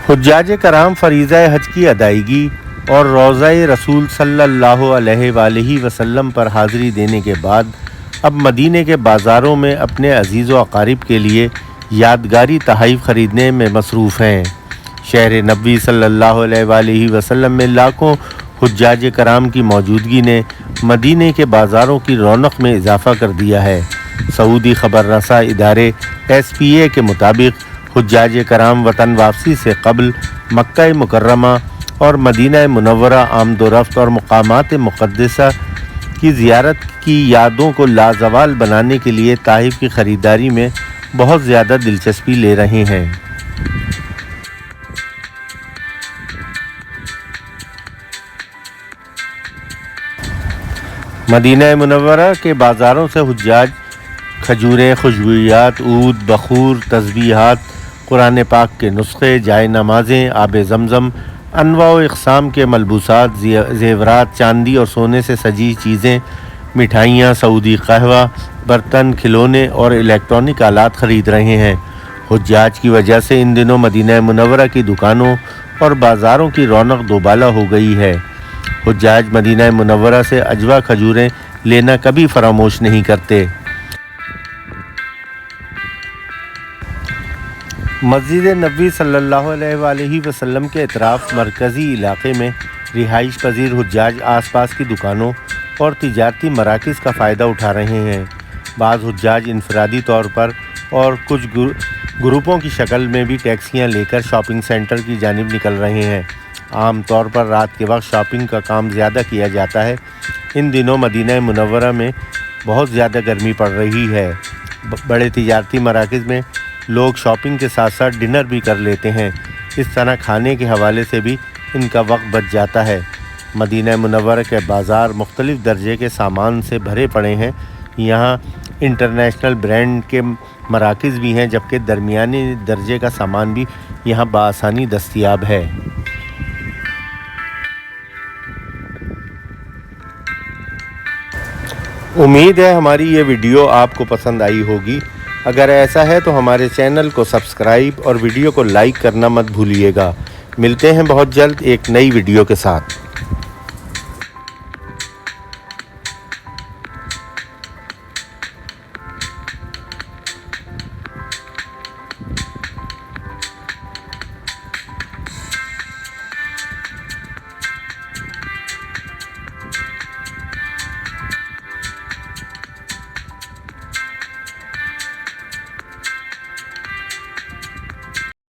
حجاج کرام فریضہ حج کی ادائیگی اور روضہ رسول صلی اللہ علیہ وآلہ وسلم پر حاضری دینے کے بعد اب مدینے کے بازاروں میں اپنے عزیز و اقارب کے لیے یادگاری تحائف خریدنے میں مصروف ہیں۔ شہر نبوی صلی اللہ علیہ وآلہ وسلم میں لاکھوں حجاج کرام کی موجودگی نے مدینے کے بازاروں کی رونق میں اضافہ کر دیا ہے۔ سعودی خبر رساں ادارے SPA کے مطابق حجاج کرام وطن واپسی سے قبل مکہ مکرمہ اور مدینہ منورہ آمد و رفت اور مقامات مقدسہ کی زیارت کی یادوں کو لازوال بنانے کے لیے تحائف کی خریداری میں بہت زیادہ دلچسپی لے رہے ہیں۔ مدینہ منورہ کے بازاروں سے حجاج کھجوریں، خوشبویات، عود، بخور، تسبیحات، قرآن پاک کے نسخے، جائے نمازیں، آب زمزم، انواع و اقسام کے ملبوسات، زیورات، چاندی اور سونے سے سجی چیزیں، مٹھائیاں، سعودی قہوہ، برتن، کھلونے اور الیکٹرانک آلات خرید رہے ہیں۔ حجاج کی وجہ سے ان دنوں مدینہ منورہ کی دکانوں اور بازاروں کی رونق دوبالا ہو گئی ہے۔ حجاج مدینہ منورہ سے اجوا کھجوریں لینا کبھی فراموش نہیں کرتے۔ مسجد نبوی صلی اللہ علیہ وآلہ وسلم کے اطراف مرکزی علاقے میں رہائش پذیر حجاج آس پاس کی دکانوں اور تجارتی مراکز کا فائدہ اٹھا رہے ہیں۔ بعض حجاج انفرادی طور پر اور کچھ گروپوں کی شکل میں بھی ٹیکسیاں لے کر شاپنگ سینٹر کی جانب نکل رہے ہیں۔ عام طور پر رات کے وقت شاپنگ کا کام زیادہ کیا جاتا ہے۔ ان دنوں مدینہ منورہ میں بہت زیادہ گرمی پڑ رہی ہے۔ بڑے تجارتی مراکز میں لوگ شاپنگ کے ساتھ ساتھ ڈنر بھی کر لیتے ہیں۔ اس طرح کھانے کے حوالے سے بھی ان کا وقت بچ جاتا ہے۔ مدینہ منورہ کے بازار مختلف درجے کے سامان سے بھرے پڑے ہیں۔ یہاں انٹرنیشنل برانڈ کے مراکز بھی ہیں، جبکہ درمیانی درجے کا سامان بھی یہاں بآسانی دستیاب ہے۔ امید ہے ہماری یہ ویڈیو آپ کو پسند آئی ہوگی۔ اگر ایسا ہے تو ہمارے چینل کو سبسکرائب اور ویڈیو کو لائک کرنا مت بھولیے گا۔ ملتے ہیں بہت جلد ایک نئی ویڈیو کے ساتھ۔